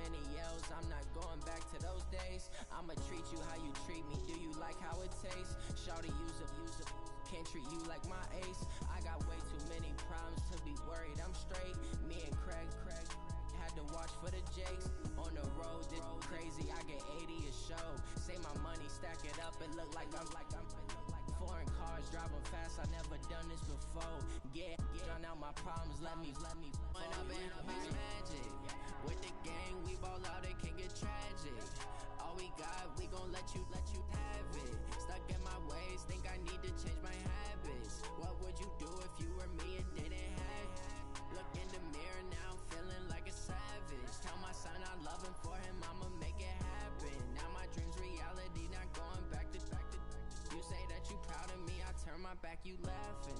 many yells, I'm not going back to those days. I'ma treat you how you treat me, do you like how it tastes? Shawty, use up, can't treat you like my ace. I got way too many problems to be worried, I'm straight. Me and Craig had to watch for the Jakes. On the road, this crazy, I get 80 a show. Say my money, stack it up, it look like I'm foreign cars, driving fast, I never done this before. Yeah, drown out my problems, let me When up in a bitch magic. With the gang, we ball out, it can get tragic. All we got, we gon' let you have it. Stuck in my ways, think I need to change my habits. What would you do if you were me and didn't have it? Look in the mirror now, I'm feeling like a savage. Tell my son I love him, for him I'ma make it happen. Now my dream's reality, not going back to. You say that you proud of me, I turn my back, you laughing.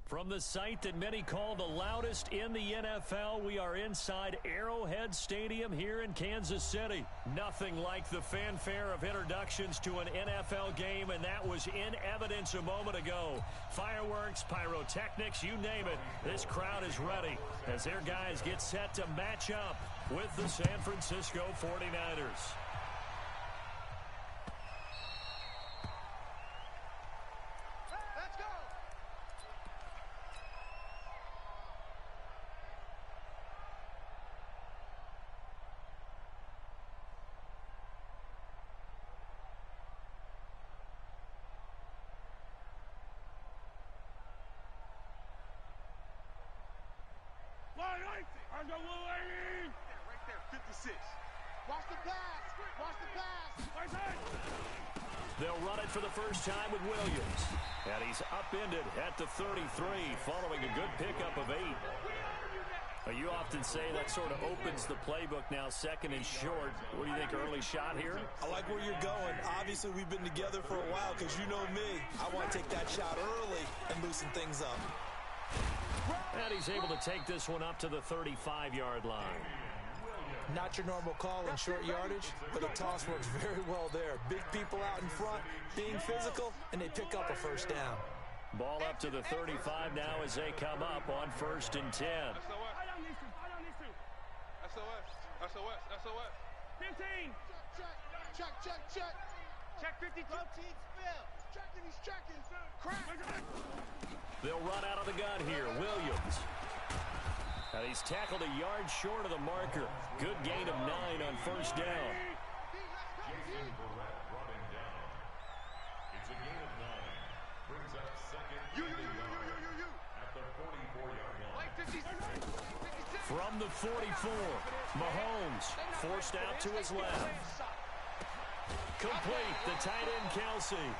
From the site that many call the loudest in the NFL, we are inside Arrowhead Stadium here in Kansas City. Nothing like the fanfare of introductions to an NFL game, and that was in evidence a moment ago. Fireworks, pyrotechnics, you name it. This crowd is ready as their guys get set to match up with the San Francisco 49ers. Right there, 56. Watch the pass. Watch the pass. They'll run it for the first time with Williams. And he's upended at the 33 following a good pickup of 8. You often say that sort of opens the playbook now, second and short. What do you think, early shot here? I like where you're going. Obviously, we've been together for a while because you know me. I want to take that shot early and loosen things up. And he's able to take this one up to the 35-yard line. Not your normal call in short yardage, but the toss works very well there. Big people out in front, being physical, and they pick up a first down. Ball up to the 35 now as they come up on 1st and 10. SOS. 15. Check. Check 52. He's checking. Crack. They'll run out of the gun here. Williams. And he's tackled a yard short of the marker. Good gain of 9 on first down. It's a gain of 9. Brings up second. At the 44-yard line. From the 44, Mahomes forced out to his left. Complete, the tight end Kelsey.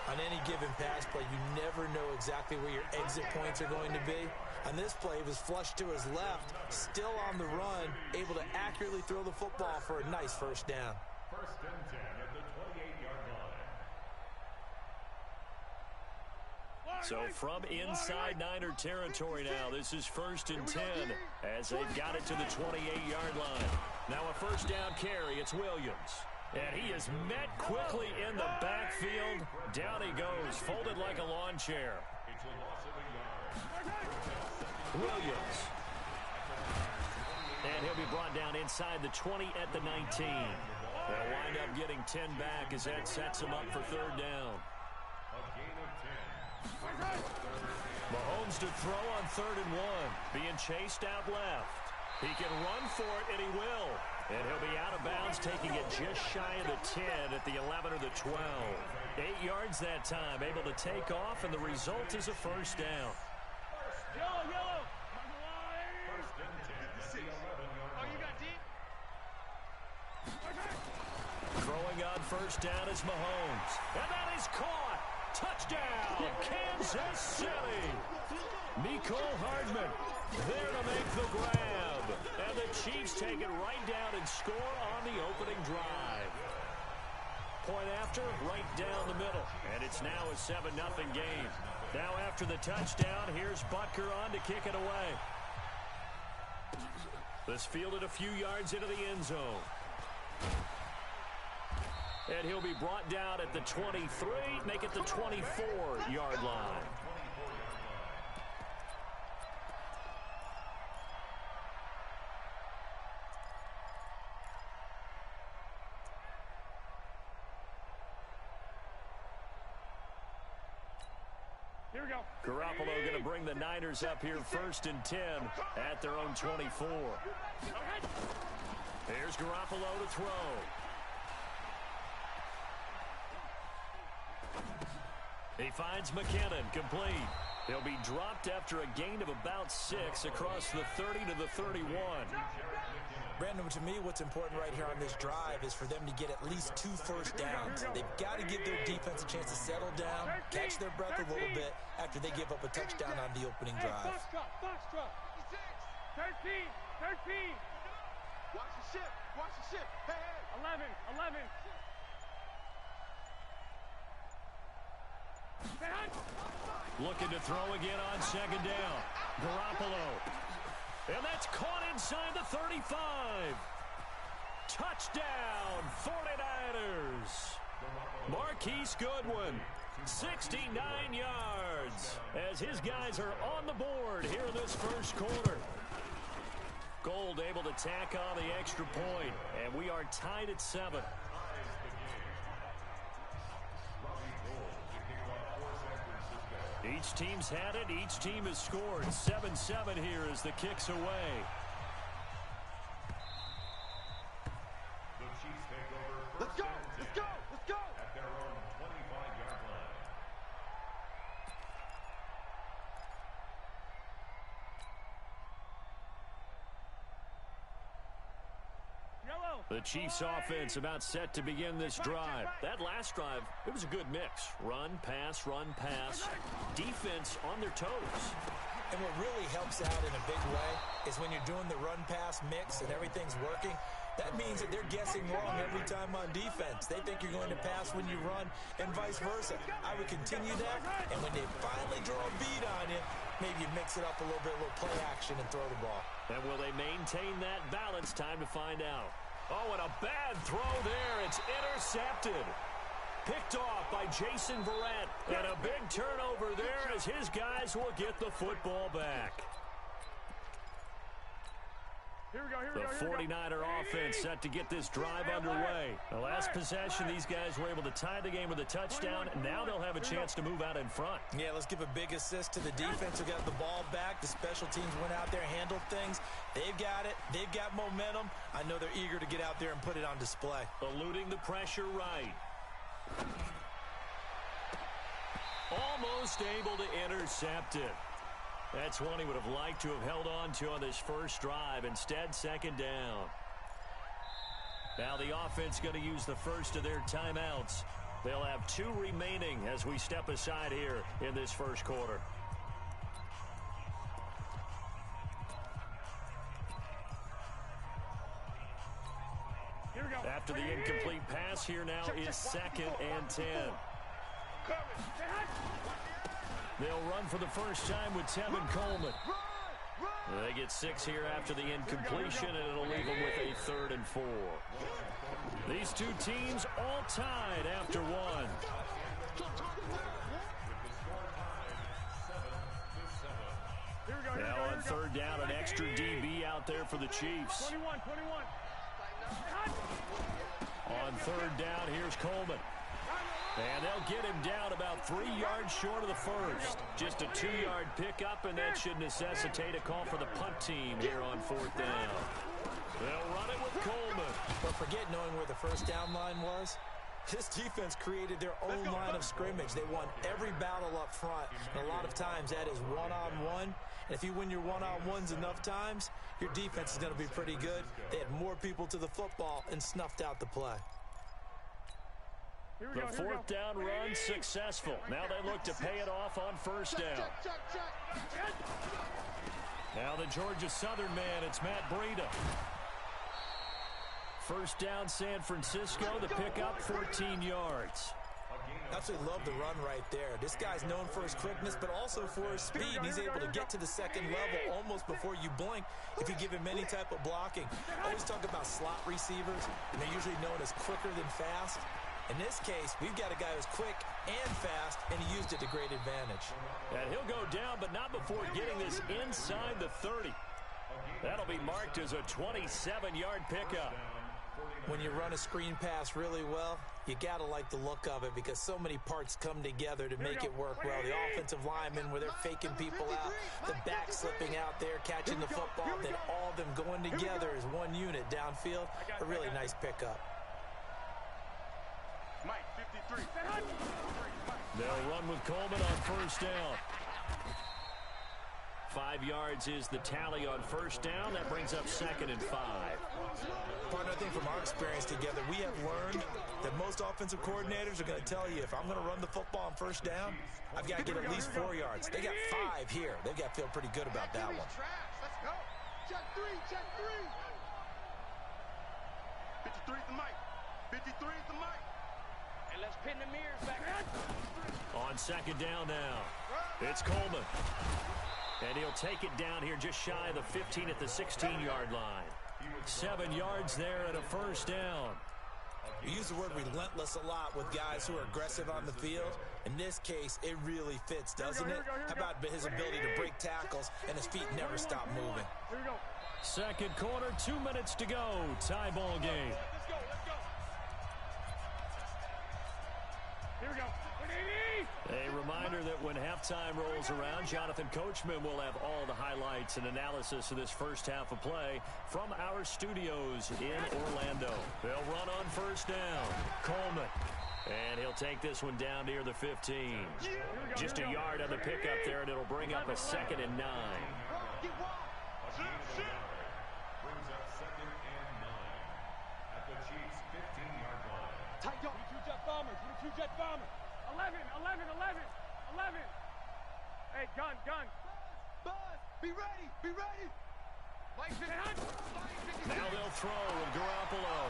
On any given pass play, you never know exactly where your exit points are going to be. On this play, he was flushed to his left, still on the run, able to accurately throw the football for a nice first down. 1st and 10 at the 28-yard line. So from inside Niner territory now, this is 1st and 10 as they've got it to the 28-yard line. Now a first down carry, it's Williams. And he is met quickly in the backfield. Down he goes, folded like a lawn chair. It's a loss of a yard. Williams. And he'll be brought down inside the 20 at the 19. They'll wind up getting 10 back as that sets him up for 3rd down. A gain of 10. Mahomes to throw on 3rd and 1. Being chased out left. He can run for it, and he will. And he'll be out of bounds, taking it just shy of the 10 at the 11 or the 12. 8 yards that time, able to take off, and the result is a first down. Yellow. 1st and 10. Oh, you got deep? Throwing on first down is Mahomes. And that is caught. Touchdown, Kansas City. Mecole Hardman there to make the grab. And the Chiefs take it right down and score on the opening drive. Point after, right down the middle. And it's now a 7-0 game. Now after the touchdown, here's Butker on to kick it away. This fielded a few yards into the end zone. And he'll be brought down at the 23, make it the 24-yard line. Here we go. Garoppolo going to bring the Niners up here 1st and 10 at their own 24. Here's Garoppolo to throw. He finds McKinnon, complete. He'll be dropped after a gain of about 6 across the 30 to the 31. Brandon, to me, what's important right here on this drive is for them to get at least 2 first downs. They've got to give their defense a chance to settle down, catch their breath a little bit after they give up a touchdown on the opening drive. Box drop. 13. Watch the ship. Hey. 11. Looking to throw again on 2nd down. Garoppolo. And that's caught inside the 35. Touchdown, 49ers. Marquise Goodwin, 69 yards, as his guys are on the board here in this first quarter. Gold able to tack on the extra point, and we are tied at 7. Each team's had it. Each team has scored. 7-7 here as the kick's away. The Chiefs take over. Let's go. At their own 25-yard line. The Chiefs offense about set to begin this drive. That last drive, it was a good mix. Run, pass. Defense on their toes. And what really helps out in a big way is when you're doing the run-pass mix and everything's working, that means that they're guessing wrong every time on defense. They think you're going to pass when you run and vice versa. I would continue that, and when they finally draw a beat on you, maybe you mix it up a little bit, a little play action, and throw the ball. And will they maintain that balance? Time to find out. Oh, and a bad throw there. It's intercepted. Picked off by Jason Verrett. And a big turnover there as his guys will get the football back. Here we go. The 49er offense set to get this drive underway. The last possession, these guys were able to tie the game with a touchdown. Now they'll have a chance to move out in front. Yeah, let's give a big assist to the defense who got the ball back. The special teams went out there, handled things. They've got it. They've got momentum. I know they're eager to get out there and put it on display. Eluding the pressure right. Almost able to intercept it. That's one he would have liked to have held on to on this first drive. Instead, 2nd down. Now the offense going to use the first of their timeouts. They'll have 2 remaining as we step aside here in this first quarter. Here we go. After the incomplete pass, here now is 2nd and 10. They'll run for the first time with Tevin Coleman. They get 6 here after the incompletion, and it'll leave them with a 3rd and 4. These two teams all tied after 1. Now on 3rd down, an extra DB out there for the Chiefs. 21. On 3rd down, here's Coleman. And they'll get him down about 3 yards short of the first. Just a 2-yard pickup, and that should necessitate a call for the punt team here on 4th down. They'll run it with Coleman. But forget knowing where the first down line was. This defense created their own line of scrimmage. They won every battle up front. And a lot of times that is one-on-one. And if you win your one-on-ones enough times, your defense is going to be pretty good. They had more people to the football and snuffed out the play. The 4th down run successful. Now they look to pay it off on 1st down. Now the Georgia Southern man, it's Matt Breida. 1st down San Francisco, the pickup 14 yards. Absolutely love the run right there. This guy's known for his quickness, but also for his speed. He's able to get to the second level almost before you blink if you give him any type of blocking. I always talk about slot receivers, and they're usually known as quicker than fast. In this case, we've got a guy who's quick and fast, and he used it to great advantage. And he'll go down, but not before getting this inside the 30. That'll be marked as a 27-yard pickup. When you run a screen pass really well, you got to like the look of it because so many parts come together to make it work well. The offensive linemen where they're faking people out, the back slipping out there, catching the football, then all of them going together as one unit downfield. A really nice pickup. Mike, 53. They'll run with Coleman on first down. 5 yards is the tally on first down. That brings up 2nd and 5. Partner, I think from our experience together, we have learned that most offensive coordinators are going to tell you, if I'm going to run the football on first down, I've got to get at least 4 yards. They got 5 here. They've got to feel pretty good about that one. Let's go. Check 3, check 3. 53 is the mic. 53 is the mic. And let's pin the mirrors back. On 2nd down now, it's Coleman. And he'll take it down here just shy of the 15 at the 16-yard line. 7 yards there and a first down. We use the word relentless a lot with guys who are aggressive on the field. In this case, it really fits, doesn't it? How about his ability to break tackles and his feet never stop moving? Second quarter, 2 minutes to go. Tie ball game. Let's go. Here we go. A reminder that when halftime rolls around, Jonathan Coachman will have all the highlights and analysis of this first half of play from our studios in Orlando. They'll run on first down. Coleman. And he'll take this one down near the 15. Just a yard on the pickup there, and it'll bring up a 2nd and 9. Brings up 2nd and 9 at the Chiefs' 15-yard line. Tight up. 22-jet bomber. 22-jet bomber. 11. Hey, gun. Buzz, be ready. Now they'll throw with Garoppolo.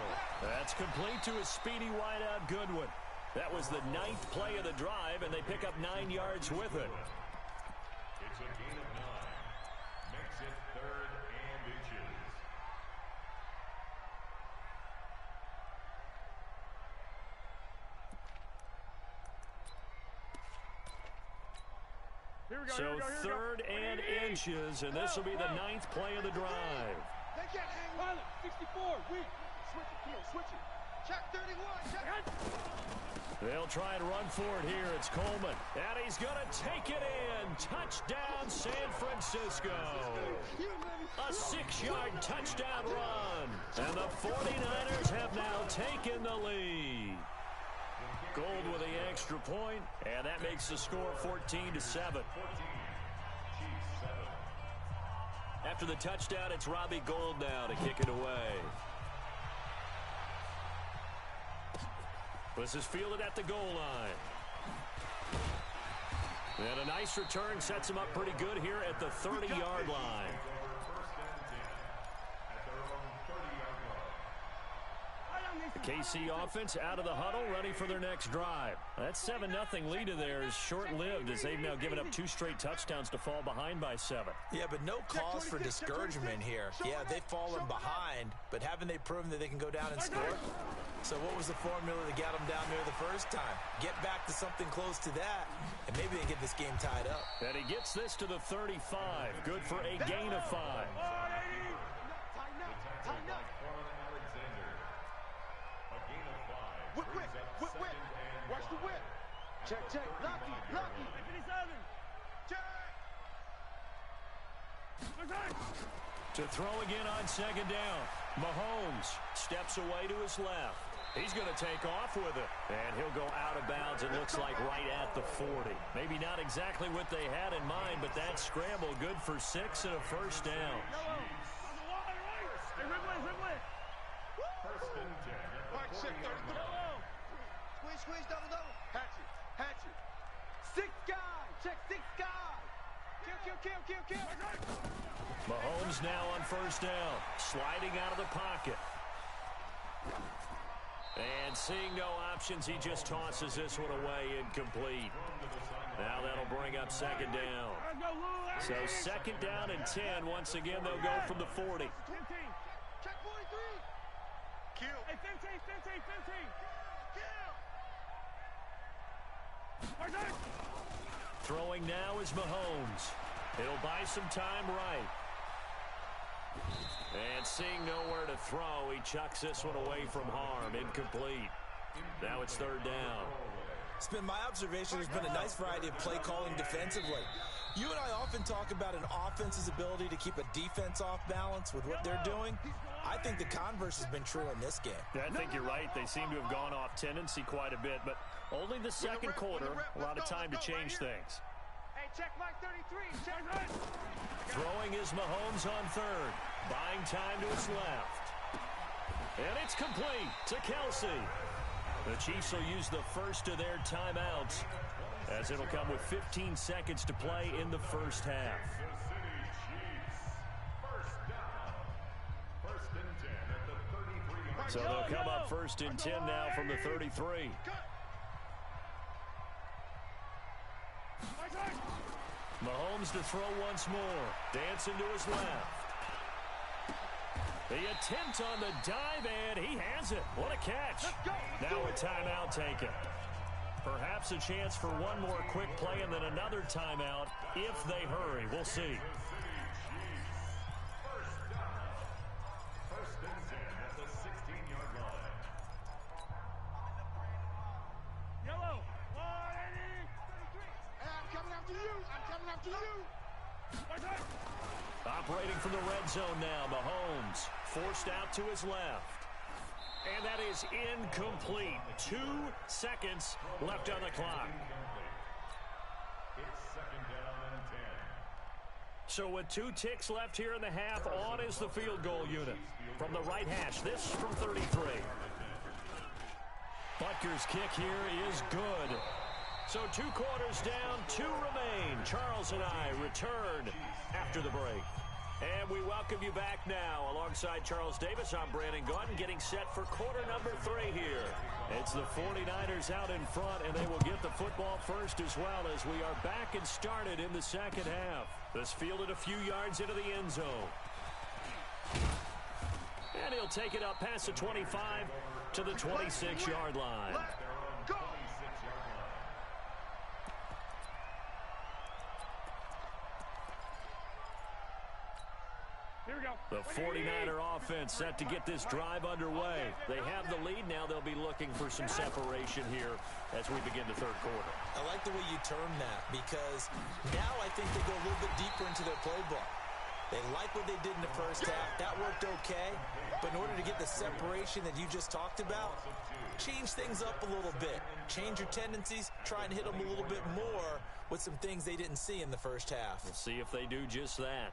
That's complete to a speedy wideout Goodwin. That was the 9th play of the drive, and they pick up 9 yards with it. It's a gain of 9. Makes it 3rd and inches. So 3rd and inches, and this will be the 9th play of the drive. They can't hang Pilot, 64, weak. Switch it. Check 31, check. They'll try and run for it here. It's Coleman. And he's going to take it in. Touchdown, San Francisco. A 6-yard touchdown run. And the 49ers have now taken the lead. Gold with the extra point, and that makes the score 14-7. After the touchdown, it's Robbie Gould now to kick it away. This is fielded at the goal line. And a nice return sets him up pretty good here at the 30-yard line. The KC offense out of the huddle, ready for their next drive. That 7-0 lead of theirs is short-lived as they've now given up 2 straight touchdowns to fall behind by 7. Yeah, but no cause for discouragement here. Yeah, they've fallen behind, but haven't they proven that they can go down and score? So what was the formula that got them down there the first time? Get back to something close to that, and maybe they get this game tied up. And he gets this to the 35. Good for a gain of 5. Whip. Watch the whip. Check. Lucky. Check. To throw again on 2nd down. Mahomes steps away to his left. He's going to take off with it. And he'll go out of bounds, it looks like, right at the 40. Maybe not exactly what they had in mind, but that scramble good for 6 and a first down. Ridley. First and 10. Mike, check 33. Squeeze, double. Hatchet. 6 guys. Check 6 guys. Kill. Mahomes now on first down, sliding out of the pocket. And seeing no options, he just tosses this one away incomplete. Now that'll bring up second down. So second down and 10. Once again, they'll go from the 40. Check 43. Kill. Hey, 15. Kill. Throwing now is Mahomes. He'll buy some time right. And seeing nowhere to throw, he chucks this one away from harm. Incomplete. Now it's third down. It's been my observation there's been a nice variety of play calling defensively. You and I often talk about an offense's ability to keep a defense off balance with what they're doing. I think the converse has been true in this game. Yeah, I think you're right. They seem to have gone off tendency quite a bit, but only the second quarter, a lot of time to change things. Hey, check Mike 33. Check right. Throwing is Mahomes on third. Buying time to his left. And it's complete to Kelsey. The Chiefs will use the first of their timeouts, as it'll come with 15 seconds to play in the first half. So they'll come up first and 10 now from the 33. Mahomes to throw once more. Dancing to his left. The attempt on the dive, and he has it. What a catch. Now a timeout taken. Perhaps a chance for one more quick play and then another timeout if they hurry. We'll see. First and 10 at the 16-yard line. Yellow. Hey, I'm coming after you. Operating from the red zone now, Mahomes forced out to his left. And that is incomplete. 2 seconds left on the clock. It's second down and 10. So with 2 ticks left here in the half, on is the field goal unit. From the right hash, this from 33. Butker's kick here is good. So 2 quarters down, 2 remain. Charles and I return after the break. And we welcome you back now. Alongside Charles Davis, I'm Brandon Gautin, getting set for quarter number 3 here. It's the 49ers out in front, and they will get the football first as well, as we are back and started in the second half. This fielded a few yards into the end zone. And he'll take it up past the 25 to the 26-yard line. Go. Here we go. The 49er offense set to get this drive underway. They have the lead now. They'll be looking for some separation here as we begin the third quarter. I like the way you term that, because now I think they go a little bit deeper into their playbook. They like what they did in the first half. That worked okay. But in order to get the separation that you just talked about, change things up a little bit. Change your tendencies. Try and hit them a little bit more with some things they didn't see in the first half. We'll see if they do just that.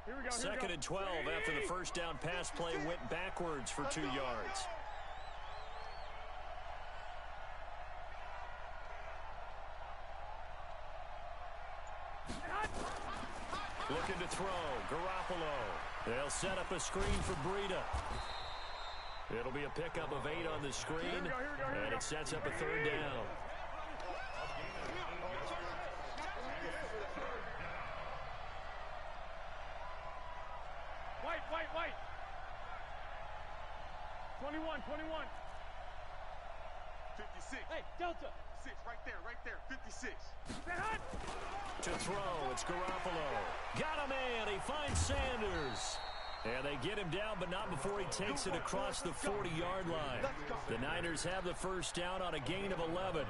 Here we go. Second and 12 after the first down pass play went backwards for 2 yards. Looking to throw, Garoppolo. They'll set up a screen for Breida. It'll be a pickup of 8 on the screen, and it sets up a third down. White. 21. 56. Hey, Delta. 6, right there. 56. To throw, it's Garoppolo. Got a man, he finds Sanders. And they get him down, but not before he takes it across the 40-yard line. The Niners have the first down on a gain of 11.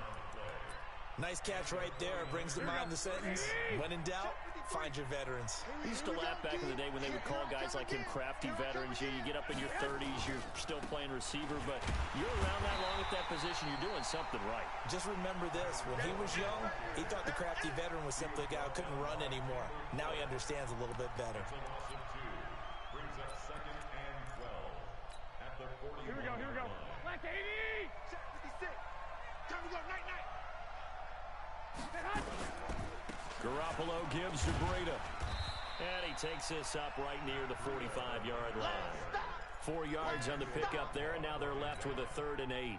Nice catch right there. Brings to mind the sentence, when in doubt, find your veterans. I used to laugh back in the day when they would call guys like him crafty veterans. You get up in your 30s, you're still playing receiver, but you're around that long at that position, you're doing something right. Just remember this, when he was young, he thought the crafty veteran was simply a guy who couldn't run anymore. Now he understands a little bit better. Brings up second and 12 at the 41. Here we go. Black 80. 56. Time to go. Night. Garoppolo gives to Breida. And he takes this up right near the 45-yard line. 4 yards on the pickup there, and now they're left with a 3rd and 8.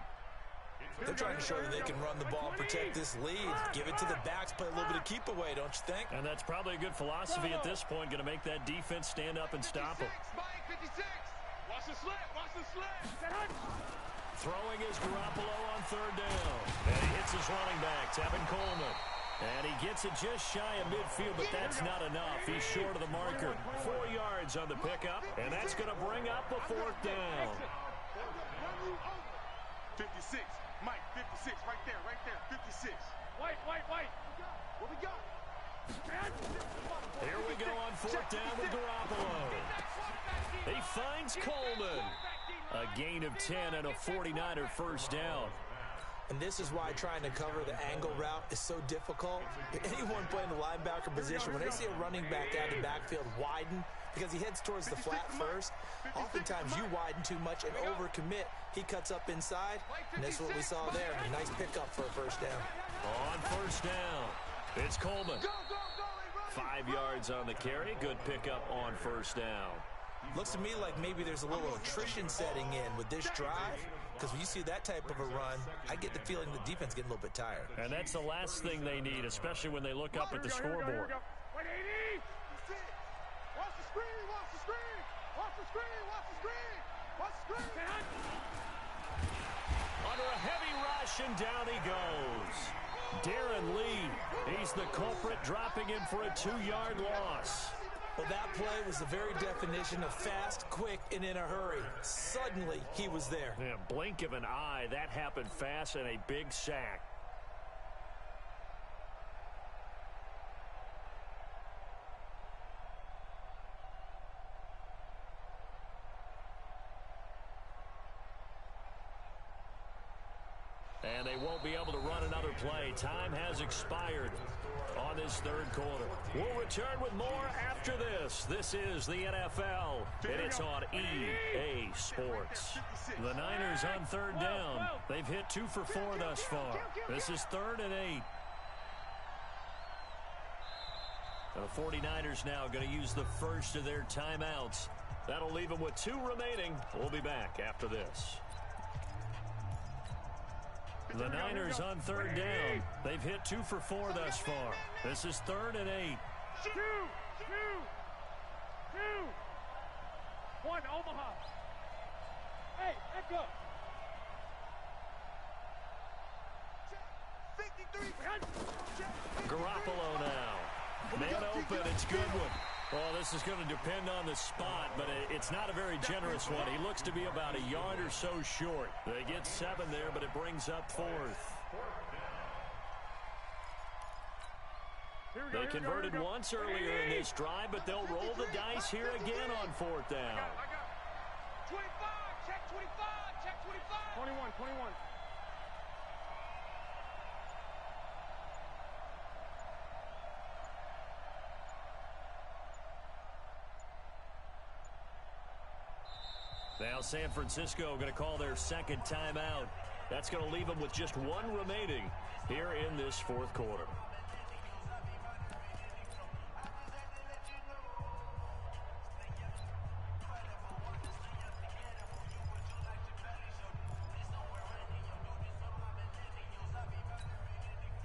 They're trying to show that they can run the ball, protect this lead. Give it to the backs, play a little bit of keep away, don't you think? And that's probably a good philosophy at this point, going to make that defense stand up and stop them. 56. Watch the slant. Watch the slant. Throwing is Garoppolo on 3rd down. And he hits his running back, Tevin Coleman. And he gets it just shy of midfield, but that's not enough. He's short of the marker. 4 yards on the pickup, and that's going to bring up a 4th down. 56. Mike, 56. Right there. 56. White. What we got? Here we go on 4th down with Garoppolo. He finds Coleman. A gain of 10 and a 49er first down. And this is why trying to cover the angle route is so difficult. Anyone playing the linebacker position, when they see a running back out of the backfield widen, because he heads towards the flat first, oftentimes you widen too much and overcommit. He cuts up inside, and that's what we saw there. A nice pickup for a first down. On 1st down, it's Coleman. 5 yards on the carry. Good pickup on 1st down. Looks to me like maybe there's a little attrition setting in with this drive, because when you see that type of a run, I get the feeling the defense getting a little bit tired. And that's the last thing they need, especially when they look up at the scoreboard. White 80. Watch the screen. Watch the screen. Watch the screen. Watch the screen. Watch the screen. Under a heavy rush, and down he goes. Darren Lee, he's the culprit, dropping him for a 2-yard loss. Well, that play was the very definition of fast, quick, and in a hurry. Suddenly, he was there. Yeah, blink of an eye, that happened fast, and a big sack. And they won't be able to run another play. Time has expired on this 3rd quarter. We'll return with more after this. This is the NFL, and it's on EA Sports. The Niners on 3rd down. They've hit 2 for 4 thus far. This is 3rd and 8. The 49ers now going to use the first of their timeouts. That'll leave them with 2 remaining. We'll be back after this. The Niners on 3rd down. They've hit 2 for 4 thus far. This is 3rd and 8. 2. 1, Omaha. Hey, echo. 53. Garoppolo now. Man open, it's Goodwin. Well, this is going to depend on the spot, but it's not a very generous one. He looks to be about a yard or so short. They get 7 there, but it brings up 4th. They converted once earlier in this drive, but they'll roll the dice here again on 4th down. 25. Check 25. Check 25. 21. Now San Francisco going to call their 2nd timeout. That's going to leave them with just 1 remaining here in this 4th quarter.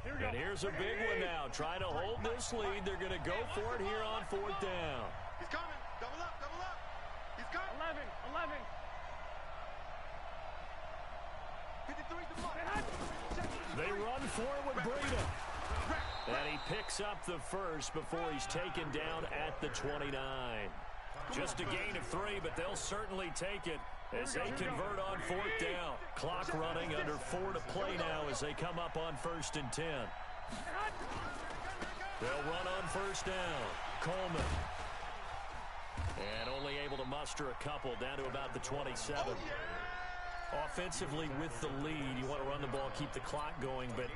And here's a big one now. Trying to hold this lead. They're going to go for it here on 4th down. He's coming. Double up. He's coming. 11. 53's the mark. They run for it with Breida. And he picks up the first before he's taken down at the 29. Just a gain of 3, but they'll certainly take it as they convert on 4th down. Clock running, under 4 to play now as they come up on 1st and 10. They'll run on 1st down. Coleman. And only able to muster a couple down to about the 27. Offensively with the lead, you want to run the ball, keep the clock going, but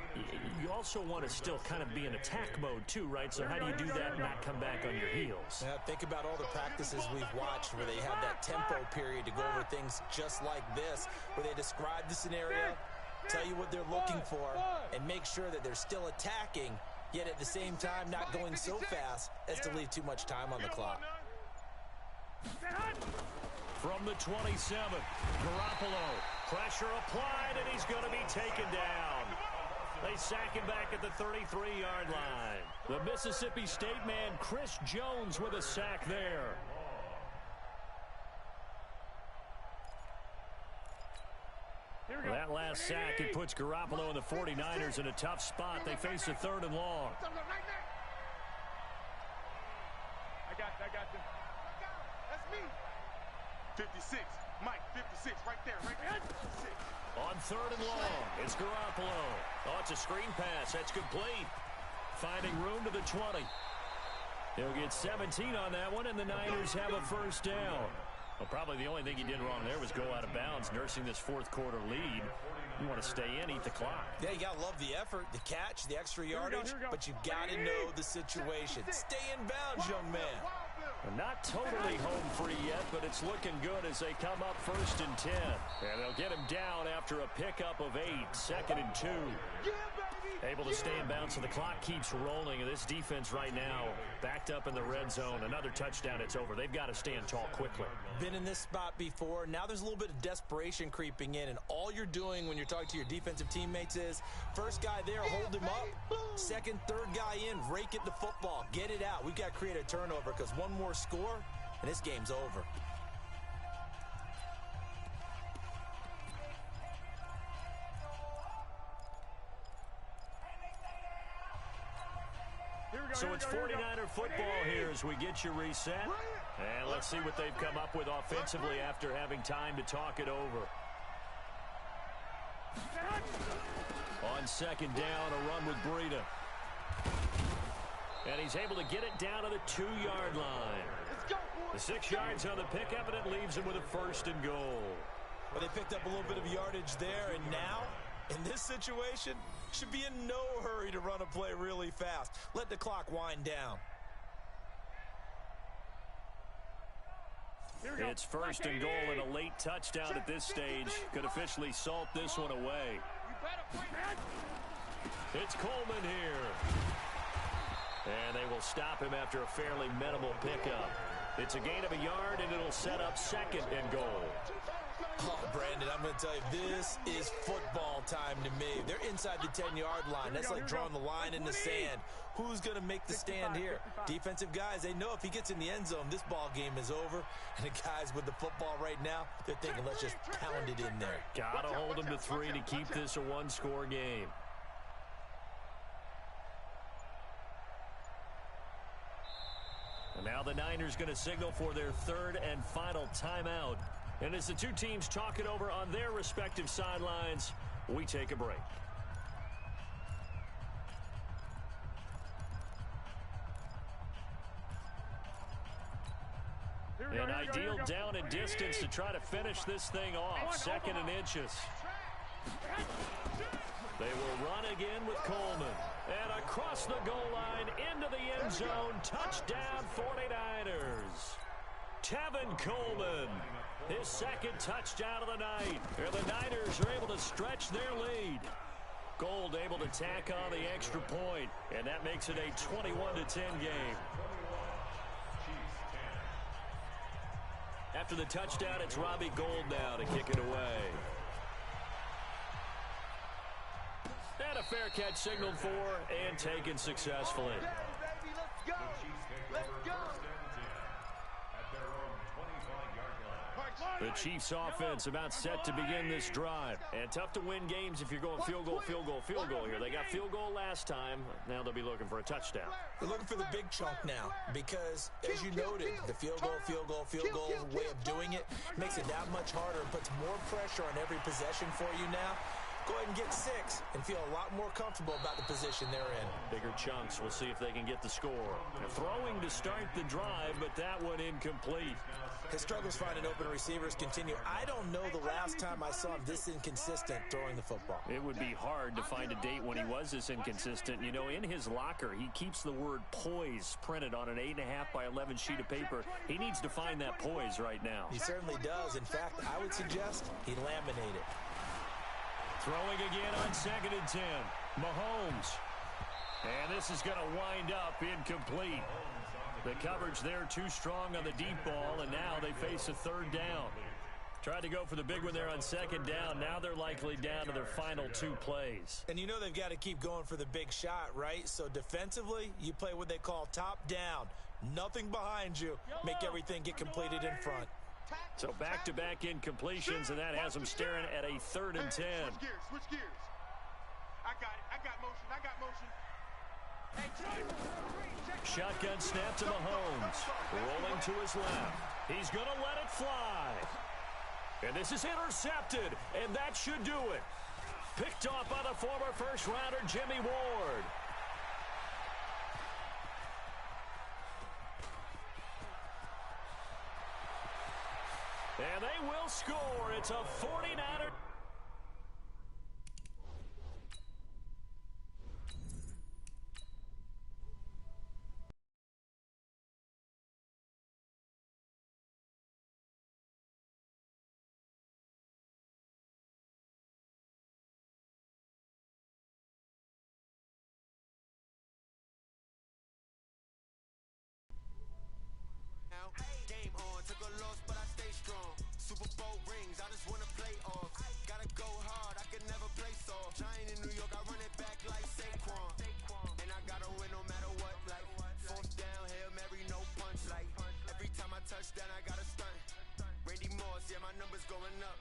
you also want to still kind of be in attack mode too, right? So how do you do that and not come back on your heels? Now, think about all the practices we've watched where they have that tempo period to go over things just like this, where they describe the scenario, tell you what they're looking for, and make sure that they're still attacking, yet at the same time not going so fast as to leave too much time on the clock. From the 27, Garoppolo. Pressure applied, and he's going to be taken down. They sack him back at the 33-yard line. The Mississippi State man, Chris Jones, with a sack there. That last sack, it puts Garoppolo and the 49ers in a tough spot. They face a 3rd and long. I got you. That's me. 56. Mike, 56. Right there. 56. On 3rd and long, it's Garoppolo. Oh, it's a screen pass. That's complete. Finding room to the 20. He'll get 17 on that one, and the Niners have a first down. Well, probably the only thing he did wrong there was go out of bounds, nursing this 4th quarter lead. You want to stay in, eat the clock. Yeah, you got to love the effort, the catch, the extra yardage, but you got to know the situation. Stay in bounds, young man. Not totally home free yet, but it's looking good as they come up 1st and 10. And they'll get him down after a pickup of 8, 2nd and 2. Able to stay in bounds, so the clock keeps rolling. And this defense right now backed up in the red zone. Another touchdown, it's over. They've got to stand tall quickly. Been in this spot before. Now there's a little bit of desperation creeping in, and all you're doing when you're talking to your defensive teammates is first guy there, hold him up. Second, third guy in, rake it to football. Get it out. We've got to create a turnover because one more score, and this game's over. So it's 49er football here as we get you reset. And let's see what they've come up with offensively after having time to talk it over. On 2nd down, a run with Breida. And he's able to get it down to the 2-yard line. The 6 yards on the pickup, and it leaves him with a 1st and goal. Well, they picked up a little bit of yardage there, and now, in this situation, should be in no hurry to run a play really fast. Let the clock wind down. It's 1st and goal, and a late touchdown at this stage could officially salt this one away. It's Coleman here. And they will stop him after a fairly minimal pickup. It's a gain of a yard, and it'll set up 2nd and goal. Oh, Brandon, I'm going to tell you, this is football time to me. They're inside the 10-yard line. That's like drawing the line in the sand. Who's going to make the stand here? Defensive guys, they know if he gets in the end zone, this ball game is over. And the guys with the football right now, they're thinking, let's just pound it in there. Got to hold him to 3 to keep this a 1-score game. And now the Niners going to signal for their 3rd and final timeout. And as the two teams talk it over on their respective sidelines, we take a break. An ideal down and distance to try to finish this thing off. 2nd and inches. They will run again with Coleman. And across the goal line into the end zone. Touchdown 49ers. Tevin Coleman. His 2nd touchdown of the night. And the Niners are able to stretch their lead. Gold able to tack on the extra point. And that makes it a 21-10 game. After the touchdown, it's Robbie Gould now to kick it away. And a fair catch signaled for and taken successfully. The Chiefs offense about set to begin this drive. And tough to win games if you're going field goal, field goal, field goal here. They got field goal last time. Now they'll be looking for a touchdown. They're looking for the big chunk now because, as you noted, the field goal way of doing it makes it that much harder and puts more pressure on every possession for you now. Go ahead and get 6 and feel a lot more comfortable about the position they're in. Bigger chunks. We'll see if they can get the score. They're throwing to start the drive, but that one incomplete. His struggles finding open receivers continue. I don't know the last time I saw him this inconsistent throwing the football. It would be hard to find a date when he was this inconsistent. You know, in his locker, he keeps the word poise printed on an 8.5 by 11 sheet of paper. He needs to find that poise right now. He certainly does. In fact, I would suggest he laminate it. Throwing again on 2nd and 10. Mahomes. And this is going to wind up incomplete. The coverage there too strong on the deep ball, and now they face a third down. Tried to go for the big one there on second down. Now they're likely down to their final 2 plays. And you know they've got to keep going for the big shot, right? So defensively, you play what they call top down. Nothing behind you. Make everything get completed in front. So back-to-back incompletions, and that has them staring at a 3rd and 10. Switch gears. I got motion. Shotgun snap to Mahomes. Rolling to his left. He's going to let it fly. And this is intercepted, and that should do it. Picked off by the former first-rounder Jimmy Ward. And they will score. It's a 49er. Game on, took a loss, but I stay strong. Super Bowl rings, I just wanna play off. Gotta go hard, I can never play soft. Giant in New York, I run it back like Saquon. And I gotta win no matter what. Like 4th down, Hail Mary, no punch. Like every time I touch down, I gotta stunt. Randy Moss, yeah, my numbers going up.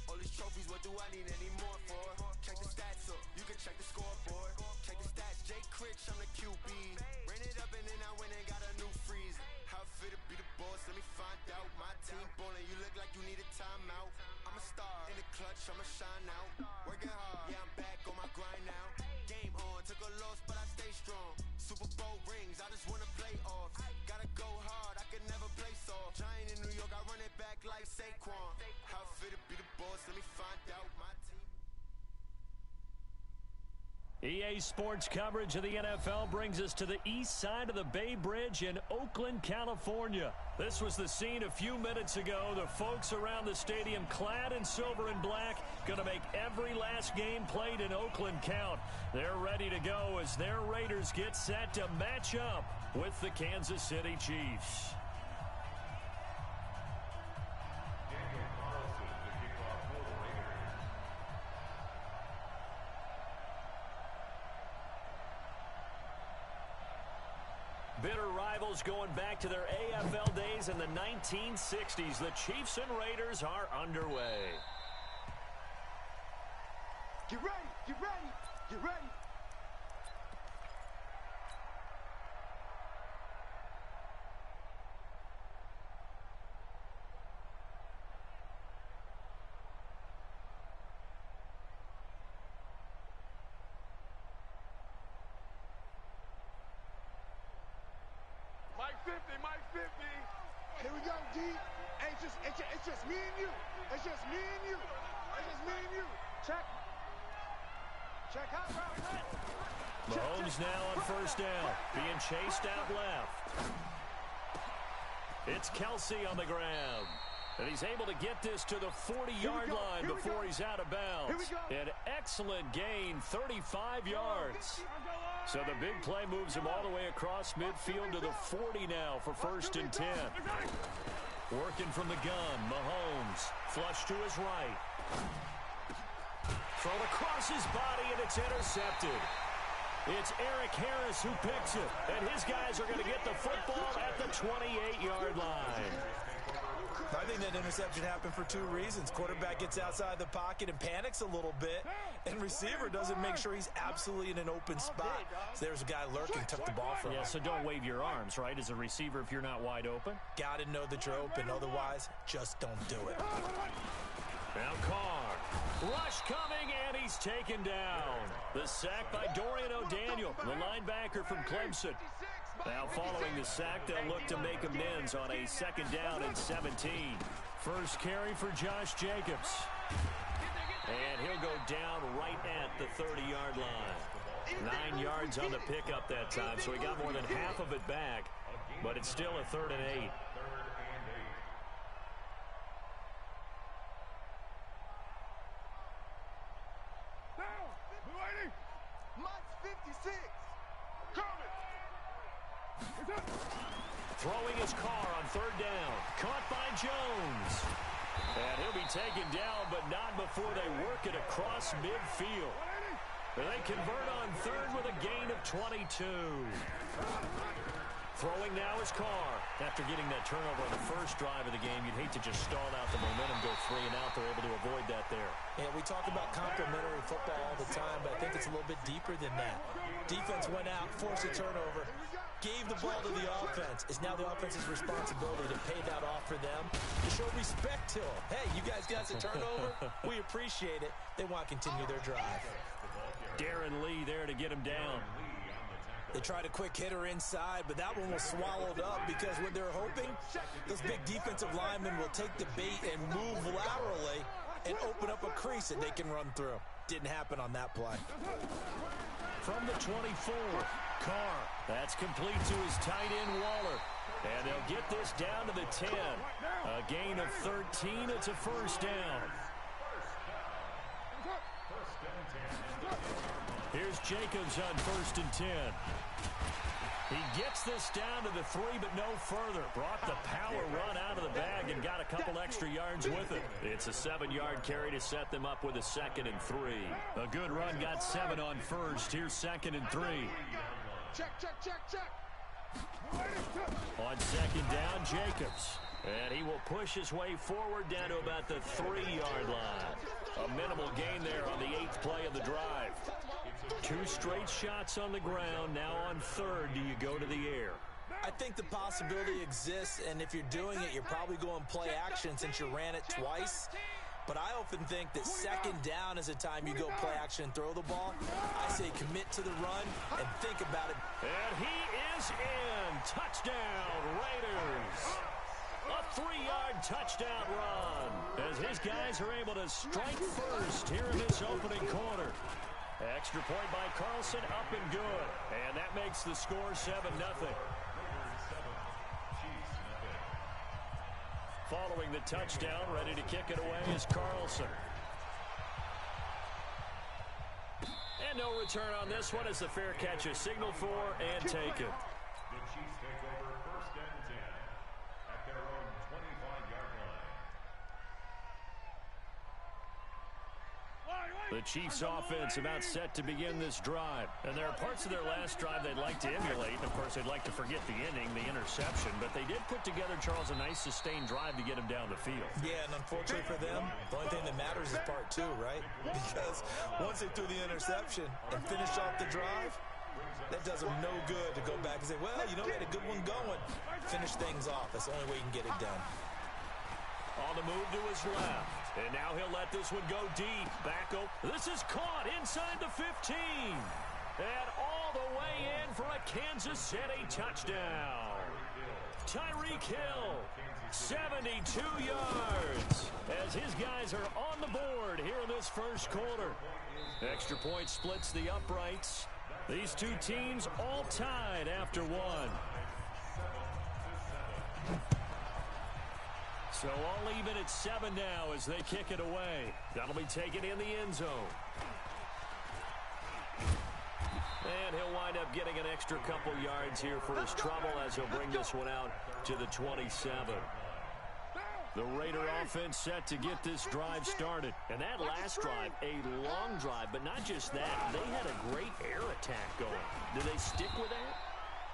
All these trophies, what do I need any more for? Check the stats up, you can check the scoreboard. Check the stats, Jake Critch, I'm the QB. Ran it up and then I went and got a new freeze. How fit to be the boss, let me find out. My team ballin', you look like you need a timeout. I'm a star, in the clutch, I'ma shine out. Working hard, yeah, I'm back on my grind now. Game on, took a loss, but I stay strong. Super Bowl rings, I just wanna play off. Gotta go hard, I can never play soft. Giant in New York, I run it back like Saquon. How fit to be the boss, let me find out. My team. EA Sports coverage of the NFL brings us to the east side of the Bay Bridge in Oakland, California. This was the scene a few minutes ago. The folks around the stadium clad in silver and black going to make every last game played in Oakland count. They're ready to go as their Raiders get set to match up with the Kansas City Chiefs. Bitter rivals going back to their AFL days in the 1960s. The Chiefs and Raiders are underway. Get ready, get ready, get ready. Mike 50. Here we go, D. Hey, it's just me and you. It's just me and you. It's just me and you. Check out right. Mahomes now on first down, being chased out left. It's Kelsey on the ground. And he's able to get this to the 40-yard line before he's out of bounds. An excellent gain, 35 yards. So the big play moves him all the way across midfield to the 40 now for 1st and 10. Working from the gun, Mahomes. Flush to his right. Thrown across his body, and it's intercepted. It's Eric Harris who picks it. And his guys are going to get the football at the 28-yard line. I think that interception happened for 2 reasons. Quarterback gets outside the pocket and panics a little bit, and receiver doesn't make sure he's absolutely in an open spot. So there's a guy lurking, took the ball from him. Yeah, so don't wave your arms, right, as a receiver if you're not wide open? Got to know that you're open. Otherwise, just don't do it. Now Carr. Rush coming, and he's taken down. The sack by Dorian O'Daniel, the linebacker from Clemson. Now following the sack, they'll look to make amends on a 2nd down and 17. First carry for Josh Jacobs. And he'll go down right at the 30-yard line. 9 yards on the pickup that time, so he got more than half of it back, but it's still a 3rd and 8. Mike's 56. Coming. Throwing his car on third down. Caught by Jones. And he'll be taken down, but not before they work it across midfield. They convert on third with a gain of 22. Throwing now is Carr. After getting that turnover on the first drive of the game, you'd hate to just stall out the momentum, go 3 and out. They're able to avoid that there. Yeah, we talk about complementary football all the time, but I think it's a little bit deeper than that. Defense went out, forced a turnover, gave the ball to the offense. It's now the offense's responsibility to pay that off for them, to show respect to them. Hey, you guys got the turnover? We appreciate it. They want to continue their drive. Darren Lee there to get him down. They tried a quick hitter inside, but that one was swallowed up because what they're hoping, those big defensive linemen will take the bait and move laterally and open up a crease that they can run through. Didn't happen on that play. From the 24, Carr. That's complete to his tight end, Waller. And they'll get this down to the 10. A gain of 13. It's a first down. Here's Jacobs on 1st and 10. He gets this down to the 3, but no further. Brought the power run out of the bag and got a couple extra yards with it. It's a 7-yard carry to set them up with a 2nd and 3. A good run got 7 on first. Here's 2nd and 3. Check. On 2nd down, Jacobs. And he will push his way forward down to about the 3-yard line. A minimal gain there on the 8th play of the drive. 2 straight shots on the ground. Now on 3rd, do you go to the air? I think the possibility exists, and if you're doing it, you're probably going play action since you ran it twice. But I often think that 2nd down is a time you go play action and throw the ball. I say commit to the run and think about it. And he is in. Touchdown, Raiders. A 3-yard touchdown run as his guys are able to strike first here in this opening quarter. Extra point by Carlson, up and good. And that makes the score 7-0. Following the touchdown, ready to kick it away is Carlson. And no return on this one as the fair catch is signaled for and taken. The Chiefs take over 1st and 10 at their own 25-yard line. The Chiefs offense about set to begin this drive. And there are parts of their last drive they'd like to emulate. Of course, they'd like to forget the inning, the interception. But they did put together, Charles, a nice sustained drive to get him down the field. Yeah, and unfortunately for them, the only thing that matters is part 2, right? Because once they threw the interception and finished off the drive, that does them no good to go back and say, well, you know, we had a good one going. Finish things off. That's the only way you can get it done. On the move to his left. And now he'll let this one go deep. Back up. This is caught inside the 15. And all the way in for a Kansas City touchdown. Tyreek Hill, 72 yards. As his guys are on the board here in this first quarter. Extra point splits the uprights. These two teams all tied after one. So all even at 7 now as they kick it away. That'll be taken in the end zone. And he'll wind up getting an extra couple yards here for his trouble as he'll bring this one out to the 27. The Raider offense set to get this drive started. And that last drive, a long drive, but not just that. They had a great air attack going. Do they stick with that?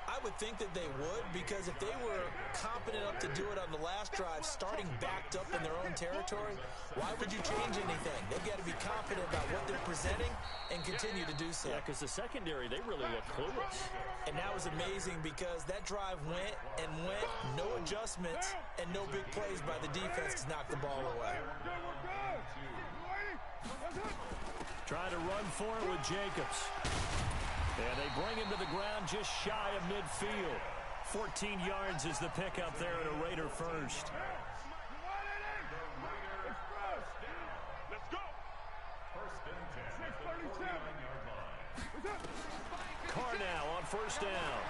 I would think that they would, because if they were competent enough to do it on the last drive, starting backed up in their own territory, why would you change anything? They've got to be confident about what they're presenting and continue to do so. Yeah, because the secondary, they really look clueless. And that was amazing because that drive went and went, no adjustments, and no big plays by the defense to knock the ball away. Trying to run for it with Jacobs. And they bring him to the ground just shy of midfield. 14 yards is the pickup there at a Raider first. Let's go. 1st and 10 at the 49-yard line. Carr now on 1st down.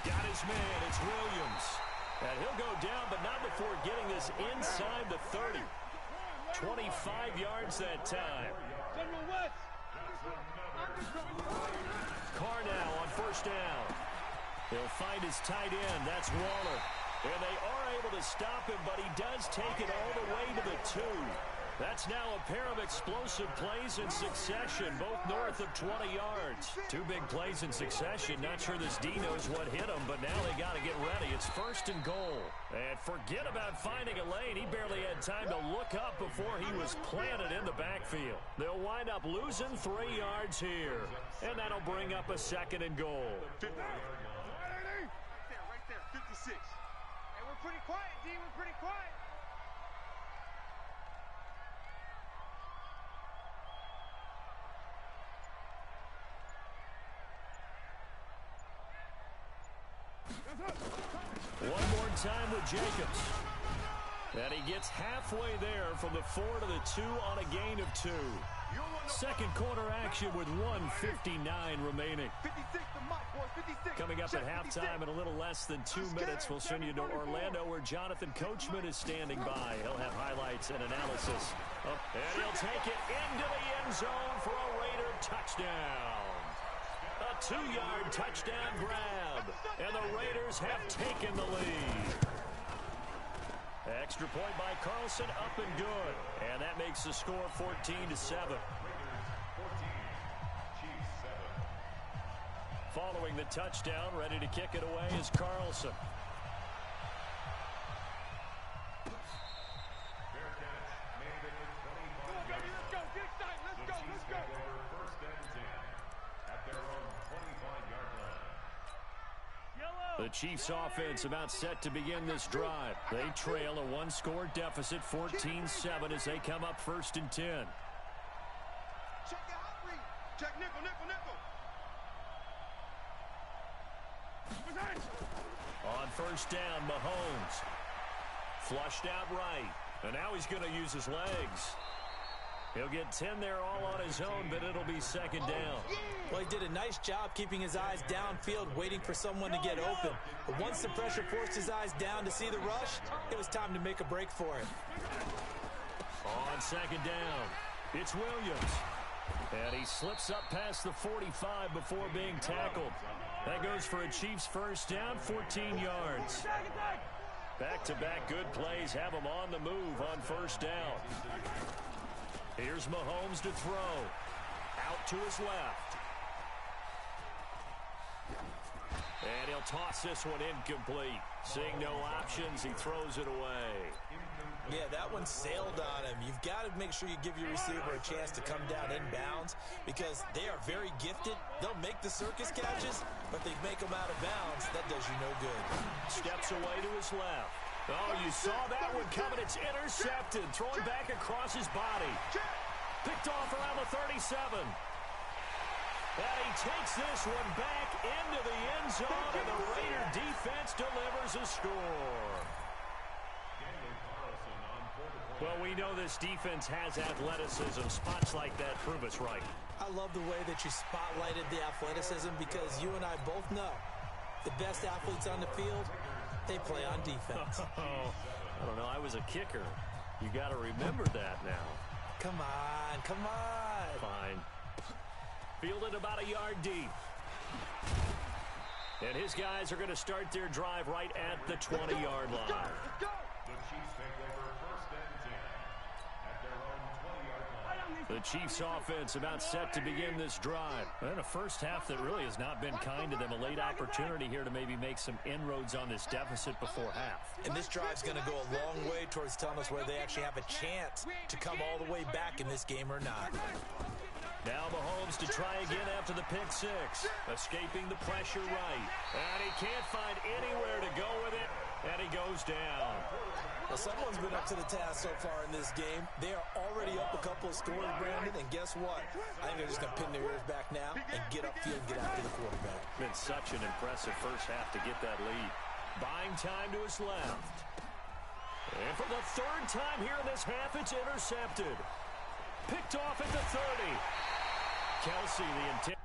Got his man. It's Williams. And he'll go down, but not before getting this inside the 30. 25 yards that time. Carr now on 1st down. He'll find his tight end. That's Waller. And they are able to stop him, but he does take it all the way to the 2. That's now a pair of explosive plays in succession, both north of 20 yards. 2 big plays in succession. Not sure this D knows what hit him, but now they got to get ready. It's 1st and goal. And forget about finding a lane. He barely had time to look up before he was planted in the backfield. They'll wind up losing 3 yards here. And that'll bring up a 2nd and goal. Right there, 56. Hey, we're pretty quiet, D. We're pretty quiet. One more time with Jacobs. And he gets halfway there from the 4 to the 2 on a gain of 2. Second quarter action with 1:59 remaining. 56 to Mike, boys, 56. Coming up at halftime in a little less than 2 minutes, we'll send you to Orlando where Jonathan Coachman is standing by. He'll have highlights and analysis. And he'll take it into the end zone for a Raider touchdown. A 2-yard touchdown grab. And the Raiders have taken the lead. Extra point by Carlson, up and good. And that makes the score 14-7. Following the touchdown, ready to kick it away is Carlson. The Chiefs offense about set to begin this drive. They trail a 1-score deficit, 14-7, as they come up 1st and 10. Check the hot read. Check nickel, nickel, nickel. On 1st down, Mahomes. Flushed out right. And now he's going to use his legs. He'll get 10 there all on his own, but it'll be 2nd down. Well, he did a nice job keeping his eyes downfield, waiting for someone to get open. But once the pressure forced his eyes down to see the rush, it was time to make a break for it. On 2nd down, it's Williams. And he slips up past the 45 before being tackled. That goes for a Chiefs 1st down, 14 yards. Back-to-back good plays have him on the move on 1st down. Here's Mahomes to throw. Out to his left. And he'll toss this one incomplete. Seeing no options, he throws it away. Yeah, that one sailed on him. You've got to make sure you give your receiver a chance to come down inbounds because they are very gifted. They'll make the circus catches, but they make them out of bounds. That does you no good. Steps away to his left. Oh, you saw that one coming. It's intercepted. Throwing back across his body. Picked off around the 37. And he takes this one back into the end zone, and the Raider defense delivers a score. Well, we know this defense has athleticism. Spots like that prove us right. I love the way that you spotlighted the athleticism because you and I both know the best athletes on the field, they play on defense. I don't know. I was a kicker. You got to remember that now. Come on, come on. Fine. Fielded about a yard deep. And his guys are going to start their drive right at the 20-yard line. The Chiefs take over 1st and 10 at their own 20-yard line. The Chiefs offense about set to begin this drive. And a first half that really has not been kind to them. A late opportunity here to maybe make some inroads on this deficit before half. And this drive's going to go a long way towards telling us whether they actually have a chance to come all the way back in this game or not. Now Mahomes to try again after the pick six. Escaping the pressure right. And he can't find anywhere to go with it. And he goes down. Well, someone's been up to the task so far in this game. They are already up a couple of scores, Brandon. And guess what? I think they're just going to pin their ears back now and get upfield and get after the quarterback. Been such an impressive first half to get that lead. Buying time to his left. And for the 3rd time here in this half, it's intercepted. Picked off at the 30. Kelsey, the intent.